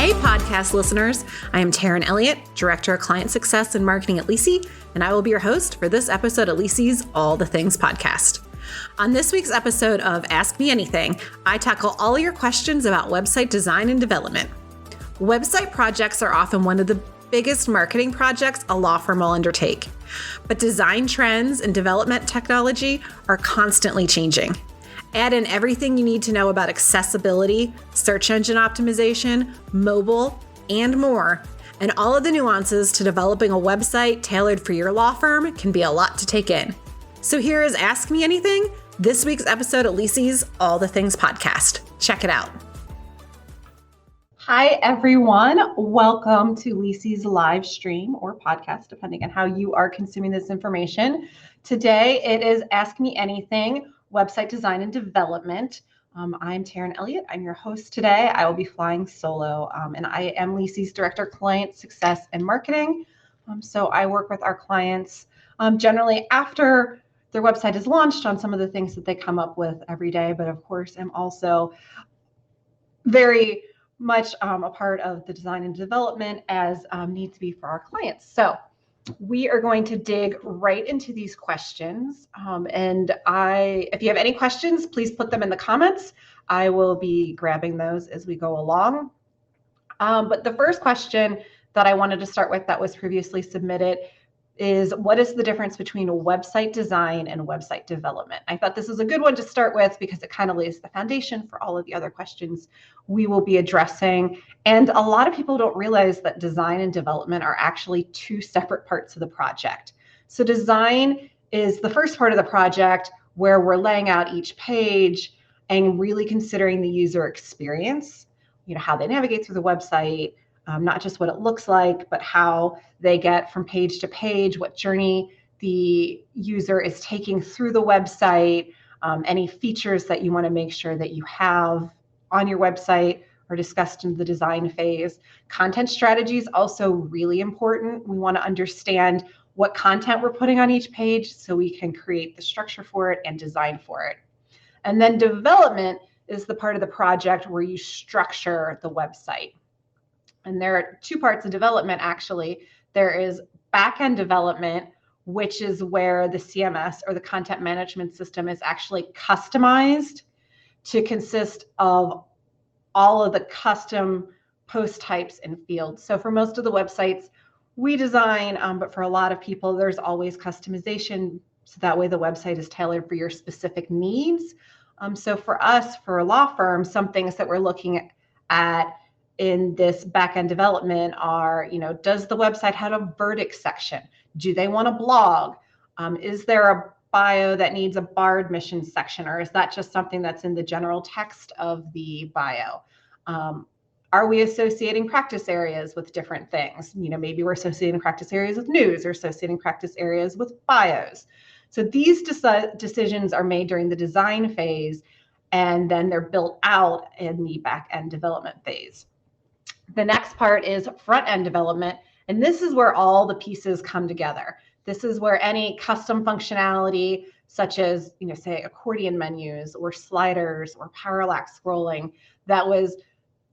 Hey, podcast listeners. I am Taryn Elliott, Director of Client Success and Marketing at Lisi, and I will be your host for this episode of Lisi's All the Things podcast. On this week's episode of Ask Me Anything, I tackle all your questions about website design and development. Website projects are often one of the biggest marketing projects a law firm will undertake, but design trends and development technology are constantly changing. Add in everything you need to know about accessibility, search engine optimization, mobile, and more. And all of the nuances to developing a website tailored for your law firm can be a lot to take in. So here is Ask Me Anything, this week's episode of Lisi's All the Things podcast. Check it out. Hi, everyone. Welcome to Lisi's live stream or podcast, depending on how you are consuming this information. Today, it is Ask Me Anything, website design and development. I'm Taryn Elliott. I'm your host today. I will be flying solo, and I am Lisi's Director of Client Success and Marketing. So I work with our clients generally after their website is launched on some of the things that they come up with every day. But of course, I'm also very much a part of the design and development as needs to be for our clients. So we are going to dig right into these questions. If you have any questions, please put them in the comments. I will be grabbing those as we go along. But the first question that I wanted to start with that was previously submitted is, what is the difference between a website design and website development? I thought this was a good one to start with because it kind of lays the foundation for all of the other questions we will be addressing. And a lot of people don't realize that design and development are actually two separate parts of the project. So design is the first part of the project where we're laying out each page and really considering the user experience, how they navigate through the website, not just what it looks like, but how they get from page to page, what journey the user is taking through the website, any features that you want to make sure that you have on your website are discussed in the design phase. Content strategy is also really important. We want to understand what content we're putting on each page so we can create the structure for it and design for it. And then development is the part of the project where you structure the website. And there are two parts of development, actually. There is back-end development, which is where the CMS or the content management system is actually customized to consist of all of the custom post types and fields. So for most of the websites we design, but for a lot of people, there's always customization. So that way the website is tailored for your specific needs. So for us, for a law firm, some things that we're looking at in this back-end development are, does the website have a verdict section? Do they want a blog? Is there a bio that needs a bar admission section, or is that just something that's in the general text of the bio? Are we associating practice areas with different things? Maybe we're associating practice areas with news or associating practice areas with bios. So these decisions are made during the design phase, and then they're built out in the back-end development phase. The next part is front-end development, and this is where all the pieces come together. This is where any custom functionality, such as, say, accordion menus or sliders or parallax scrolling, that was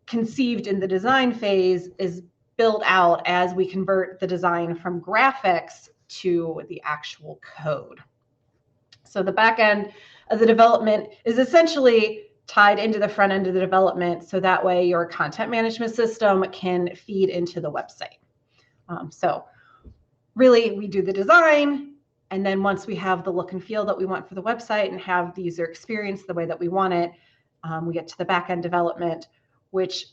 conceived in the design phase is built out as we convert the design from graphics to the actual code. So the back end of the development is essentially tied into the front end of the development, so that way your content management system can feed into the website. So really, we do the design, and then once we have the look and feel that we want for the website and have the user experience the way that we want it, we get to the back end development, which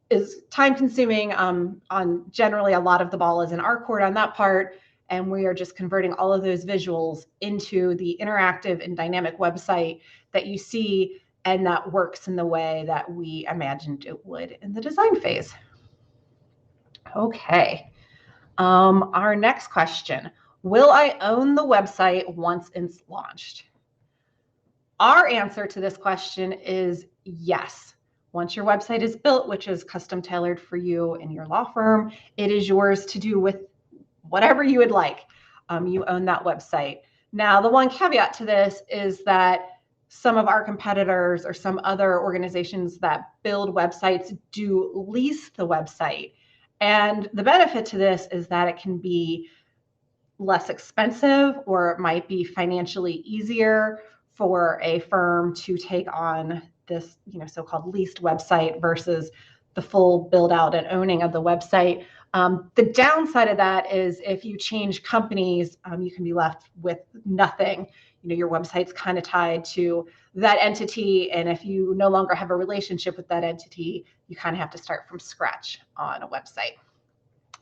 is time consuming. On generally, a lot of the ball is in our court on that part, and we are just converting all of those visuals into the interactive and dynamic website that you see, and that works in the way that we imagined it would in the design phase. Okay. Our next question, will I own the website once it's launched? Our answer to this question is yes. Once your website is built, which is custom tailored for you and your law firm, it is yours to do with whatever you would like. You own that website. Now, the one caveat to this is that some of our competitors or some other organizations that build websites do lease the website. And the benefit to this is that it can be less expensive, or it might be financially easier for a firm to take on this, so-called leased website versus the full build out and owning of the website. The downside of that is if you change companies, you can be left with nothing. Your website's kind of tied to that entity, and if you no longer have a relationship with that entity, you kind of have to start from scratch on a website.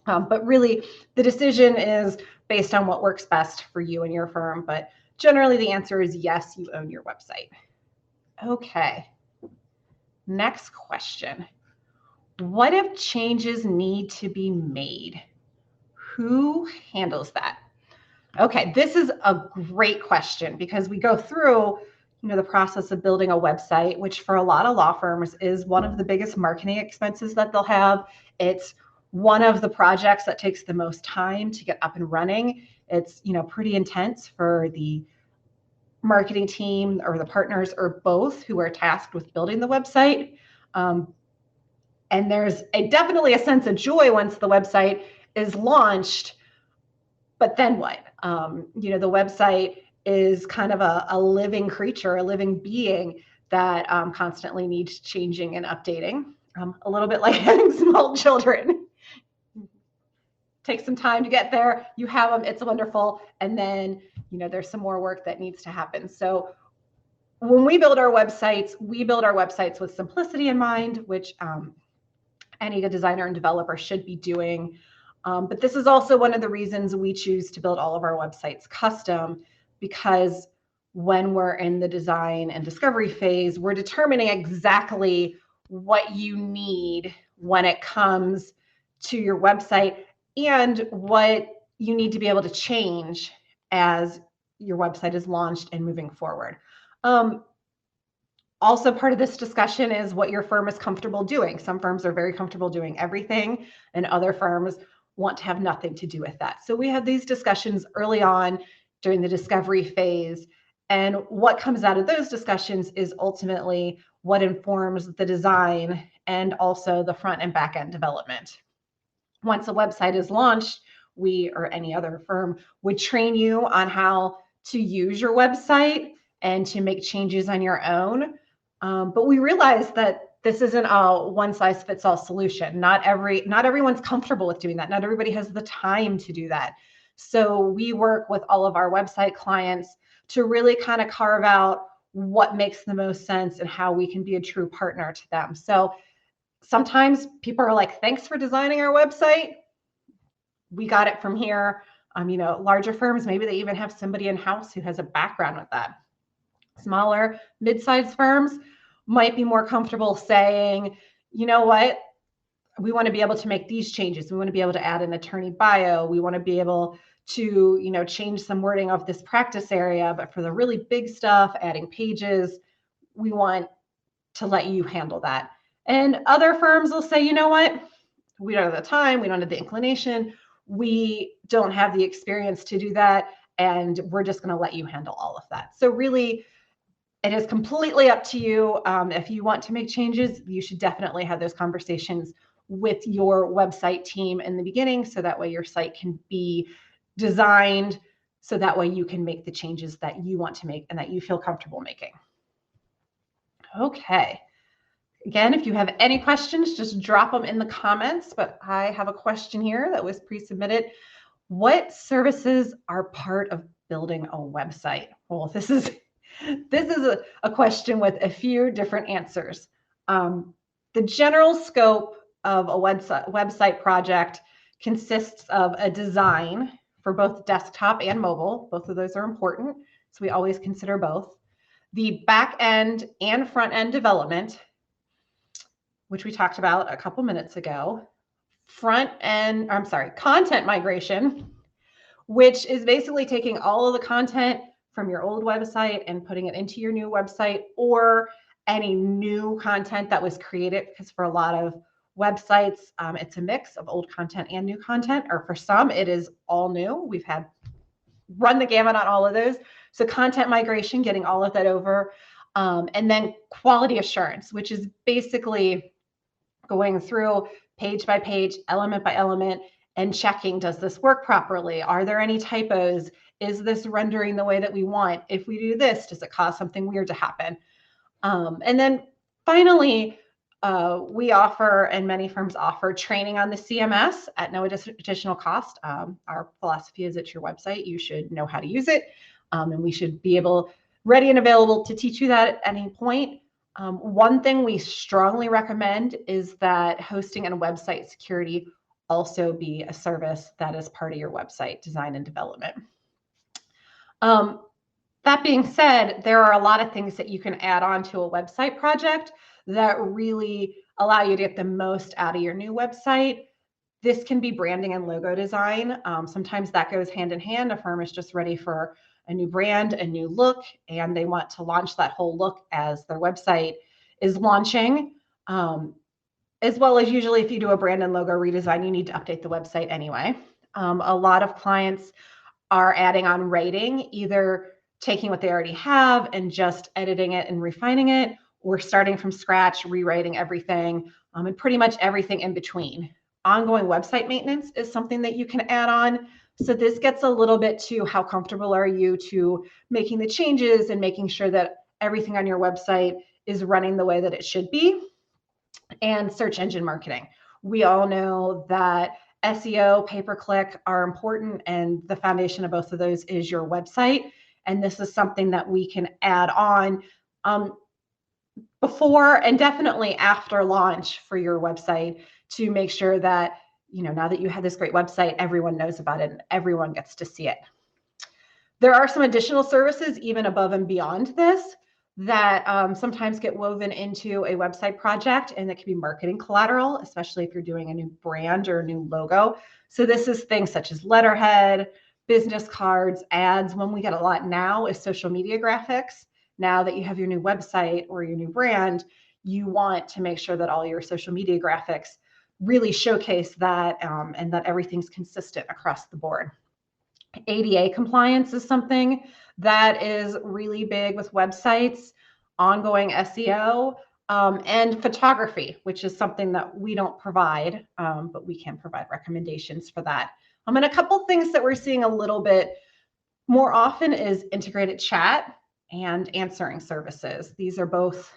But really, the decision is based on what works best for you and your firm. But generally, the answer is yes, you own your website. Okay. Next question. What if changes need to be made? Who handles that? Okay, this is a great question because we go through the process of building a website, which for a lot of law firms is one of the biggest marketing expenses that they'll have. It's one of the projects that takes the most time to get up and running. It's pretty intense for the marketing team or the partners or both who are tasked with building the website. And there's definitely a sense of joy once the website is launched. But then what? The website is kind of a living creature, a living being that constantly needs changing and updating. A little bit like having small children. Take some time to get there. You have them, it's wonderful. And then, there's some more work that needs to happen. So when we build our websites with simplicity in mind, which any designer and developer should be doing. But this is also one of the reasons we choose to build all of our websites custom, because when we're in the design and discovery phase, we're determining exactly what you need when it comes to your website and what you need to be able to change as your website is launched and moving forward. Also, part of this discussion is what your firm is comfortable doing. Some firms are very comfortable doing everything, and other firms want to have nothing to do with that. So we have these discussions early on during the discovery phase, and what comes out of those discussions is ultimately what informs the design and also the front and back end development. Once a website is launched, we or any other firm would train you on how to use your website and to make changes on your own. But we realize that this isn't a one-size-fits-all solution. Not everyone's comfortable with doing that. Not everybody has the time to do that. So we work with all of our website clients to really kind of carve out what makes the most sense and how we can be a true partner to them. So sometimes people are like, thanks for designing our website. We got it from here. Larger firms, maybe they even have somebody in-house who has a background with that. Smaller, mid-sized firms might be more comfortable saying, you know what, we want to be able to make these changes. We want to be able to add an attorney bio. We want to be able to, change some wording of this practice area. But for the really big stuff, adding pages, we want to let you handle that. And other firms will say, you know what, we don't have the time. We don't have the inclination. We don't have the experience to do that. And we're just going to let you handle all of that. So really, it is completely up to you. If you want to make changes, you should definitely have those conversations with your website team in the beginning, so that way your site can be designed so that way you can make the changes that you want to make and that you feel comfortable making. Okay. Again, if you have any questions, just drop them in the comments, but I have a question here that was pre-submitted. What services are part of building a website? Well, this is a question with a few different answers. The general scope of a website project consists of a design for both desktop and mobile. Both of those are important, so we always consider both. The back end and front end development, which we talked about a couple minutes ago. Content migration, which is basically taking all of the content from your old website and putting it into your new website, or any new content that was created, because for a lot of websites, it's a mix of old content and new content, or for some, it is all new. We've had run the gamut on all of those. So content migration, getting all of that over. And then quality assurance, which is basically going through page by page, element by element, and checking, does this work properly? Are there any typos? Is this rendering the way that we want? If we do this, does it cause something weird to happen? And then finally, we offer, and many firms offer, training on the CMS at no additional cost. Our philosophy is it's your website. You should know how to use it. And we should be ready and available to teach you that at any point. One thing we strongly recommend is that hosting and website security also be a service that is part of your website design and development. That being said, there are a lot of things that you can add on to a website project that really allow you to get the most out of your new website. This can be branding and logo design. Sometimes that goes hand in hand. A firm is just ready for a new brand, a new look, and they want to launch that whole look as their website is launching. As well as usually if you do a brand and logo redesign, you need to update the website anyway. A lot of clients are adding on writing, either taking what they already have and just editing it and refining it, or starting from scratch, rewriting everything, and pretty much everything in between. Ongoing website maintenance is something that you can add on. So this gets a little bit to how comfortable are you to making the changes and making sure that everything on your website is running the way that it should be. And search engine marketing. We all know that SEO, pay-per-click are important, and the foundation of both of those is your website. And this is something that we can add on before and definitely after launch for your website to make sure that, now that you have this great website, everyone knows about it and everyone gets to see it. There are some additional services even above and beyond this that sometimes get woven into a website project, and that can be marketing collateral, especially if you're doing a new brand or a new logo. So this is things such as letterhead, business cards, ads. One we get a lot now is social media graphics. Now that you have your new website or your new brand, you want to make sure that all your social media graphics really showcase that and that everything's consistent across the board. ADA compliance is something that is really big with websites, ongoing SEO, and photography, which is something that we don't provide, but we can provide recommendations for that. And a couple things that we're seeing a little bit more often is integrated chat and answering services. These are both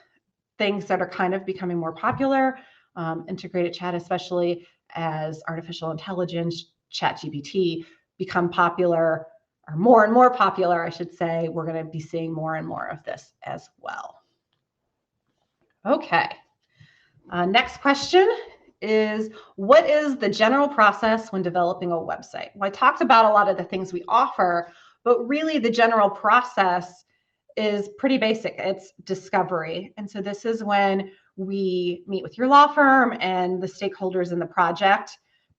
things that are kind of becoming more popular. Integrated chat, especially as artificial intelligence, ChatGPT, become popular, or more and more popular, I should say. We're going to be seeing more and more of this as well. Okay. Next question is, what is the general process when developing a website? Well, I talked about a lot of the things we offer, but really the general process is pretty basic. It's discovery. And so this is when we meet with your law firm and the stakeholders in the project,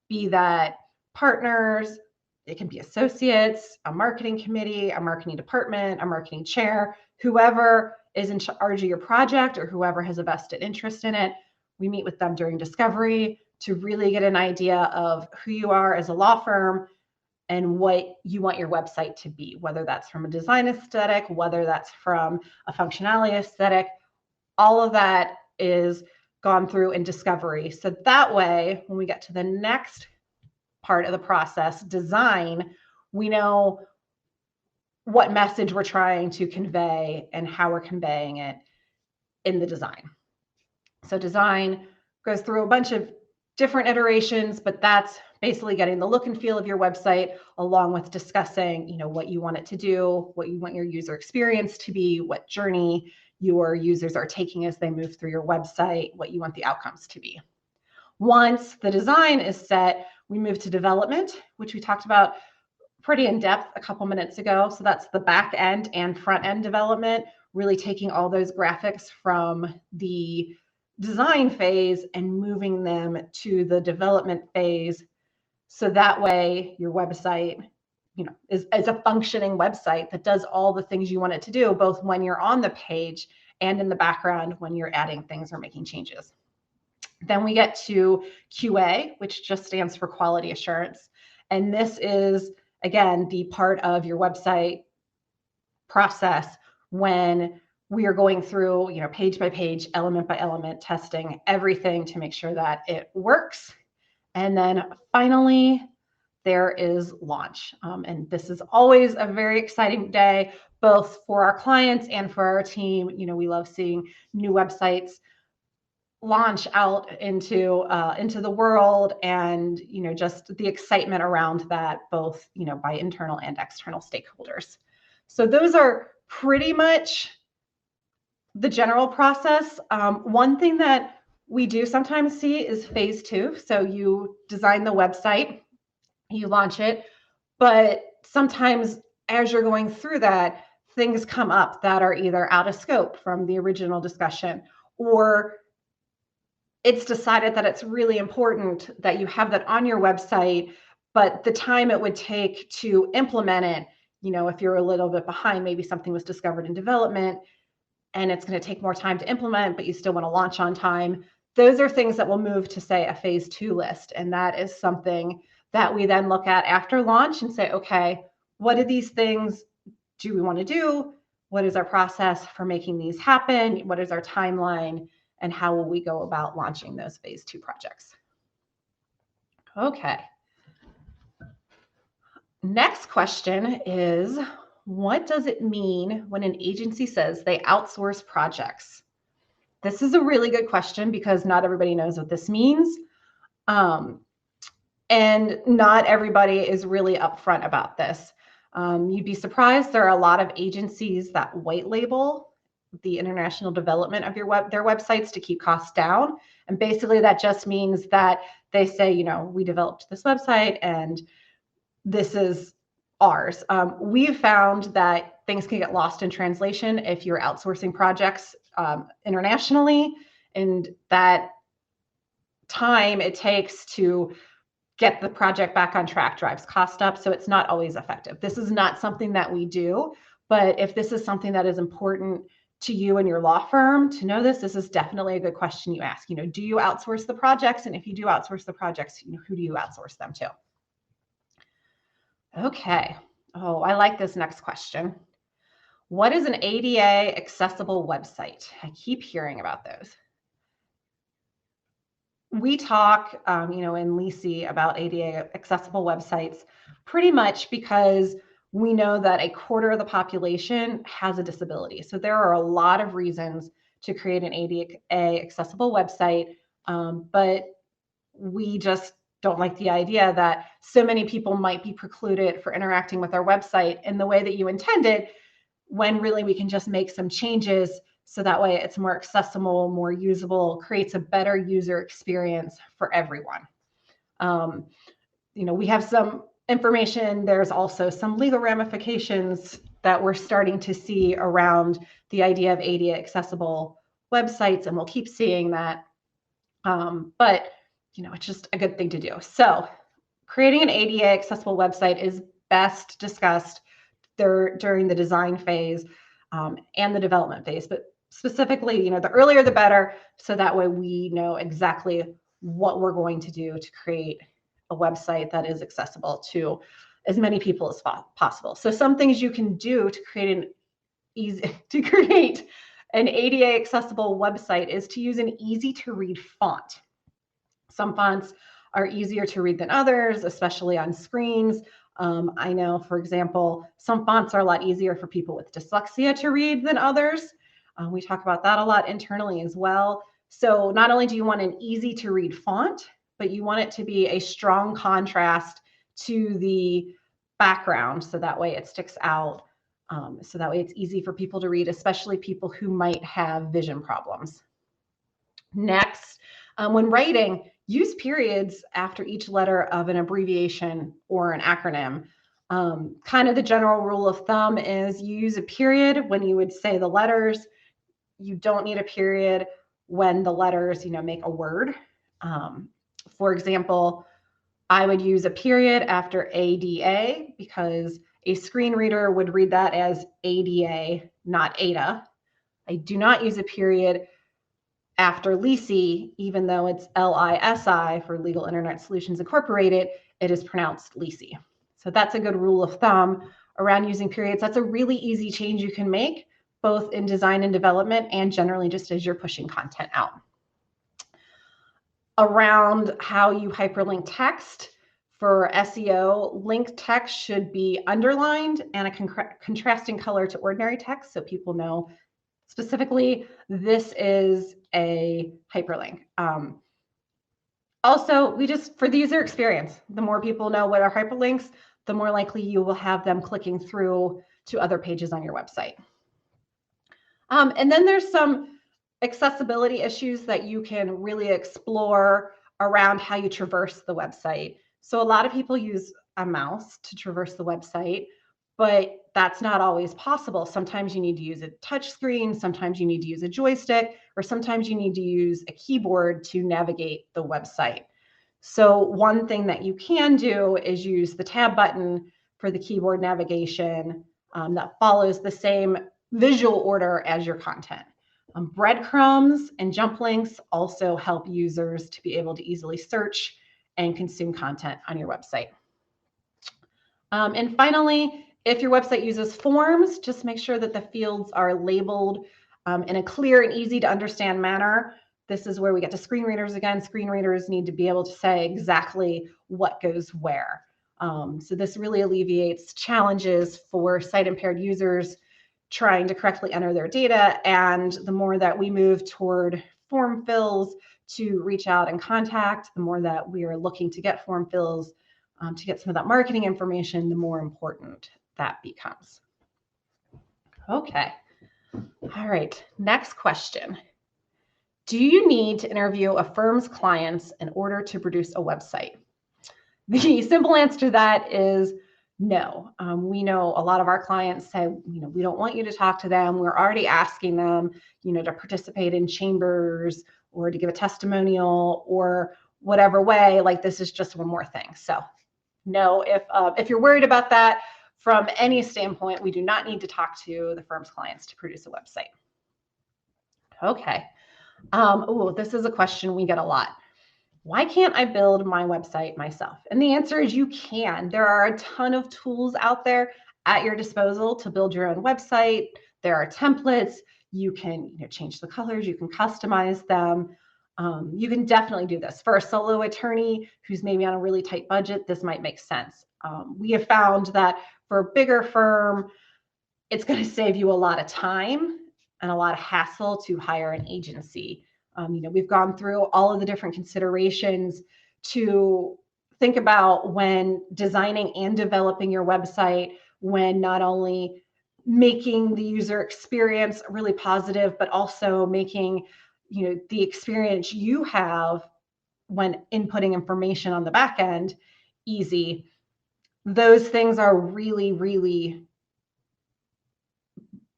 be that partners, it can be associates, a marketing committee, a marketing department, a marketing chair, whoever is in charge of your project or whoever has a vested interest in it. We meet with them during discovery to really get an idea of who you are as a law firm and what you want your website to be, whether that's from a design aesthetic, whether that's from a functionality aesthetic. All of that is gone through in discovery. So that way, when we get to the next part of the process, design, we know what message we're trying to convey and how we're conveying it in the design. So design goes through a bunch of different iterations, but that's basically getting the look and feel of your website, along with discussing, what you want it to do, what you want your user experience to be, what journey your users are taking as they move through your website, what you want the outcomes to be. Once the design is set, we move to development, which we talked about pretty in depth a couple minutes ago. So that's the back end and front end development, really taking all those graphics from the design phase and moving them to the development phase. So that way your website, is a functioning website that does all the things you want it to do, both when you're on the page and in the background when you're adding things or making changes. Then we get to QA, which just stands for quality assurance. And this is, again, the part of your website process when we are going through, page by page, element by element, testing everything to make sure that it works. And then finally, there is launch. And this is always a very exciting day, both for our clients and for our team. We love seeing new websites launch out into the world, and just the excitement around that, both by internal and external stakeholders. So those are pretty much the general process. One thing that we do sometimes see is phase 2. So you design the website, you launch it, but sometimes as you're going through that, things come up that are either out of scope from the original discussion, or it's decided that it's really important that you have that on your website, but the time it would take to implement it, if you're a little bit behind, maybe something was discovered in development and it's going to take more time to implement, but you still want to launch on time. Those are things that will move to, say, a phase 2 list. And that is something that we then look at after launch and say, okay, what are these things do we want to do? What is our process for making these happen? What is our timeline? And how will we go about launching those phase 2 projects? Okay. Next question is, what does it mean when an agency says they outsource projects? This is a really good question because not everybody knows what this means. And not everybody is really upfront about this. You'd be surprised. There are a lot of agencies that white label the international development of their websites to keep costs down. And basically that just means that they say, we developed this website and this is ours. We've found that things can get lost in translation if you're outsourcing projects internationally, and that time it takes to get the project back on track drives cost up. So it's not always effective. This is not something that we do, but if this is something that is important to you and your law firm to know this is definitely a good question you ask. Do you outsource the projects? And if you do outsource the projects, who do you outsource them to? Okay. Oh, I like this next question. What is an ADA accessible website? I keep hearing about those. We talk, in LISI about ADA accessible websites pretty much because we know that a quarter of the population has a disability. So there are a lot of reasons to create an ADA accessible website, but we just don't like the idea that so many people might be precluded for interacting with our website in the way that you intended, when really we can just make some changes so that way it's more accessible, more usable, creates a better user experience for everyone. We have some information. There's also some legal ramifications that we're starting to see around the idea of ADA accessible websites, and we'll keep seeing that. But it's just a good thing to do. So creating an ADA accessible website is best discussed during the design phase and the development phase. But specifically, the earlier the better, so that way we know exactly what we're going to do to create a website that is accessible to as many people as possible. So some things you can do to create an ADA accessible website is to use an easy to read font. Some fonts are easier to read than others, especially on screens. I know, for example, some fonts are a lot easier for people with dyslexia to read than others. We talk about that a lot internally as well. So not only do you want an easy to read font, but you want it to be a strong contrast to the background, so that way it sticks out. So that way it's easy for people to read, especially people who might have vision problems. Next, when writing, use periods after each letter of an abbreviation or an acronym. Kind of the general rule of thumb is you use a period when you would say the letters. You don't need a period when the letters, make a word. For example, I would use a period after ADA because a screen reader would read that as ADA, not ADA. I do not use a period after LISI, even though it's LISI for Legal Internet Solutions Incorporated, it is pronounced LISI. So that's a good rule of thumb around using periods. That's a really easy change you can make, both in design and development and generally just as you're pushing content out. Around how you hyperlink text, for SEO, link text should be underlined and a contrasting color to ordinary text so people know specifically this is a hyperlink. Also, for the user experience, the more people know what are hyperlinks, the more likely you will have them clicking through to other pages on your website. And then there's some accessibility issues that you can really explore around how you traverse the website. So a lot of people use a mouse to traverse the website, but that's not always possible. Sometimes you need to use a touch screen, sometimes you need to use a joystick, or sometimes you need to use a keyboard to navigate the website. So one thing that you can do is use the tab button for the keyboard navigation that follows the same visual order as your content. Breadcrumbs and jump links also help users to be able to easily search and consume content on your website. And finally, if your website uses forms, just make sure that the fields are labeled in a clear and easy to understand manner. This is where we get to screen readers again. Screen readers need to be able to say exactly what goes where. So this really alleviates challenges for sight impaired users trying to correctly enter their data. And the more that we move toward form fills to reach out and contact, the more that we are looking to get form fills to get some of that marketing information, the more important that becomes. Okay. All right. Next question. Do you need to interview a firm's clients in order to produce a website? The simple answer to that is no. We know a lot of our clients say, we don't want you to talk to them. We're already asking them, to participate in chambers or to give a testimonial or whatever way, like this is just one more thing. So no, if you're worried about that from any standpoint, we do not need to talk to the firm's clients to produce a website. Okay. This is a question we get a lot. Why can't I build my website myself? And the answer is you can. There are a ton of tools out there at your disposal to build your own website. There are templates. You can change the colors. You can customize them. You can definitely do this. For a solo attorney who's maybe on a really tight budget, this might make sense. We have found that for a bigger firm, it's going to save you a lot of time and a lot of hassle to hire an agency. We've gone through all of the different considerations to think about when designing and developing your website, when not only making the user experience really positive, but also making the experience you have when inputting information on the back end easy. Those things are really, really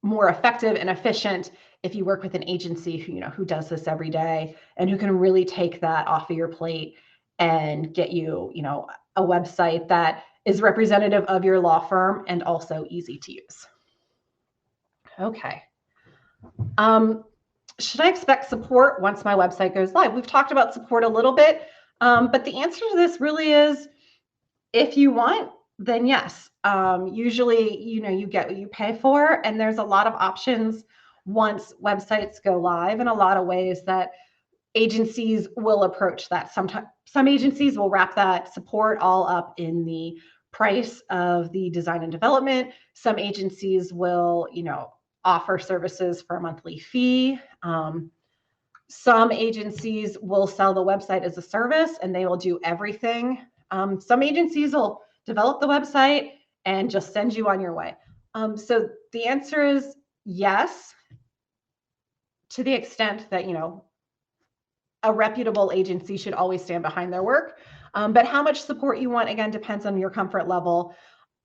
more effective and efficient if you work with an agency who does this every day and who can really take that off of your plate and get you, a website that is representative of your law firm and also easy to use. Okay. Should I expect support once my website goes live? We've talked about support a little bit, but the answer to this really is if you want, then yes. Usually, you get what you pay for, and there's a lot of options once websites go live in a lot of ways that agencies will approach that. Sometimes some agencies will wrap that support all up in the price of the design and development. Some agencies will, offer services for a monthly fee. Some agencies will sell the website as a service and they will do everything. Some agencies will develop the website and just send you on your way. So the answer is yes, to the extent that, a reputable agency should always stand behind their work. But how much support you want, again, depends on your comfort level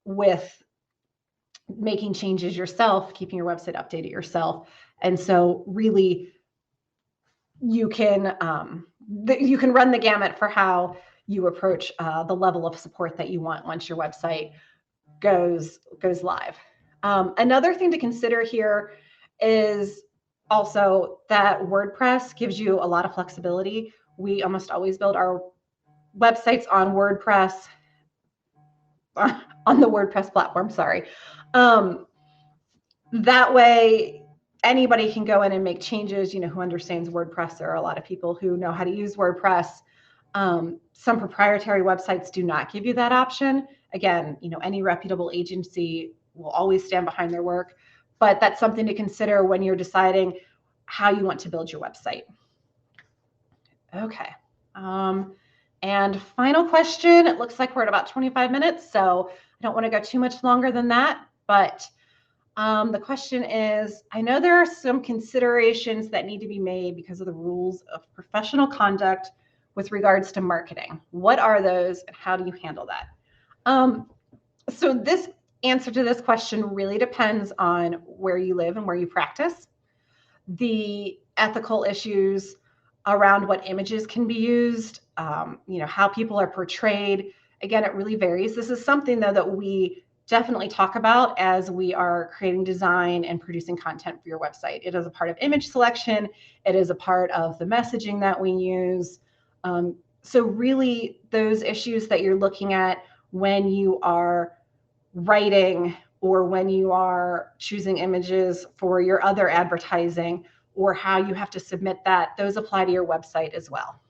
with making changes yourself, keeping your website updated yourself. And so really you can run the gamut for how you approach the level of support that you want once your website goes live. Another thing to consider here is also that WordPress gives you a lot of flexibility. We almost always build our websites on WordPress, on the WordPress platform, sorry. That way anybody can go in and make changes, who understands WordPress. There are a lot of people who know how to use WordPress. Some proprietary websites do not give you that option. Again, any reputable agency will always stand behind their work, but that's something to consider when you're deciding how you want to build your website. Okay. And final question, it looks like we're at about 25 minutes, so I don't want to go too much longer than that, but the question is, I know there are some considerations that need to be made because of the rules of professional conduct with regards to marketing. What are those and how do you handle that? So this answer to this question really depends on where you live and where you practice. The ethical issues around what images can be used, how people are portrayed. Again, it really varies. This is something, though, that we definitely talk about as we are creating design and producing content for your website. It is a part of image selection. It is a part of the messaging that we use. So really, those issues that you're looking at when you are writing or when you are choosing images for your other advertising or how you have to submit that, those apply to your website as well.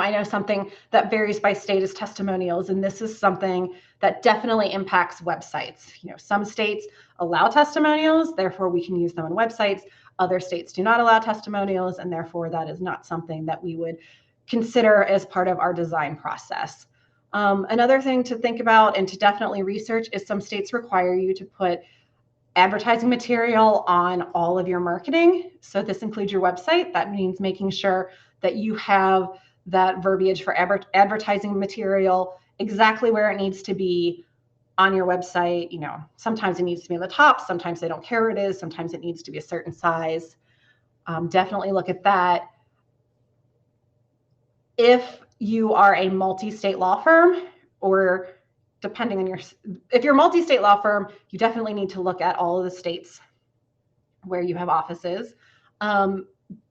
I know something that varies by state is testimonials, and this is something that definitely impacts websites. Some states allow testimonials, therefore we can use them on websites. Other states do not allow testimonials, and therefore that is not something that we would consider as part of our design process. Another thing to think about and to definitely research is some states require you to put advertising material on all of your marketing. So this includes your website. That means making sure that you have that verbiage for advertising material exactly where it needs to be on your website. Sometimes it needs to be on the top. Sometimes they don't care where it is. Sometimes it needs to be a certain size. Definitely look at that. If you are a multi-state law firm, or depending on if you're a multi-state law firm, you definitely need to look at all of the states where you have offices.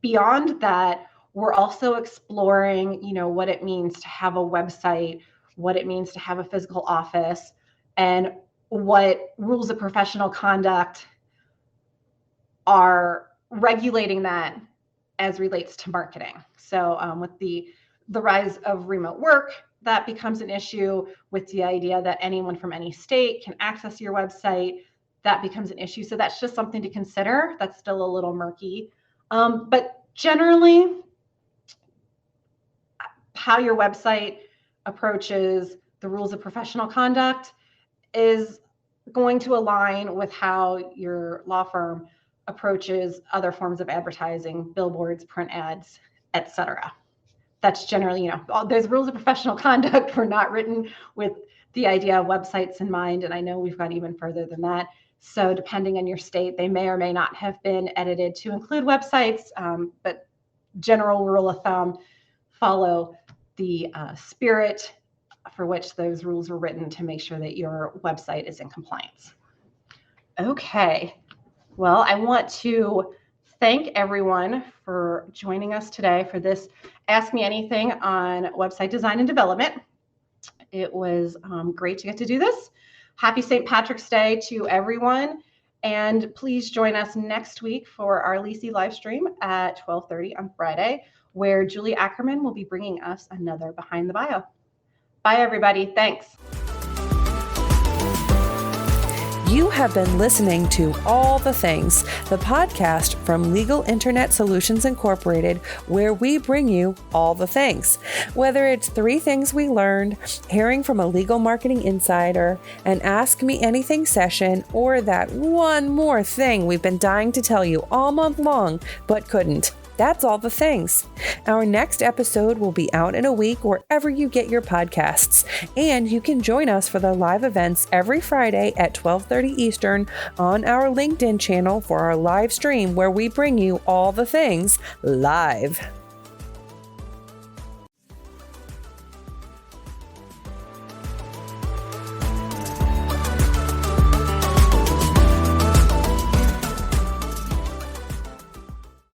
Beyond that, we're also exploring, what it means to have a website, what it means to have a physical office, and what rules of professional conduct are regulating that as relates to marketing. So with the rise of remote work, that becomes an issue. With the idea that anyone from any state can access your website, that becomes an issue. So that's just something to consider. That's still a little murky. But generally, how your website approaches the rules of professional conduct is going to align with how your law firm approaches other forms of advertising, billboards, print ads, etc. That's generally, those rules of professional conduct were not written with the idea of websites in mind. And I know we've gone even further than that. So depending on your state, they may or may not have been edited to include websites, but general rule of thumb, follow the spirit for which those rules were written to make sure that your website is in compliance. Okay, well, I want to thank everyone for joining us today for this Ask Me Anything on website design and development. It was great to get to do this. Happy St. Patrick's Day to everyone. And please join us next week for our Lisi live stream at 12:30 on Friday, where Julie Ackerman will be bringing us another Behind the Bio. Bye, everybody. Thanks. You have been listening to All the Things, the podcast from Legal Internet Solutions Incorporated, where we bring you all the things. Whether it's 3 things we learned, hearing from a legal marketing insider, an Ask Me Anything session, or that one more thing we've been dying to tell you all month long, but couldn't. That's all the things. Our next episode will be out in a week wherever you get your podcasts. And you can join us for the live events every Friday at 12:30 Eastern on our LinkedIn channel for our live stream where we bring you all the things live.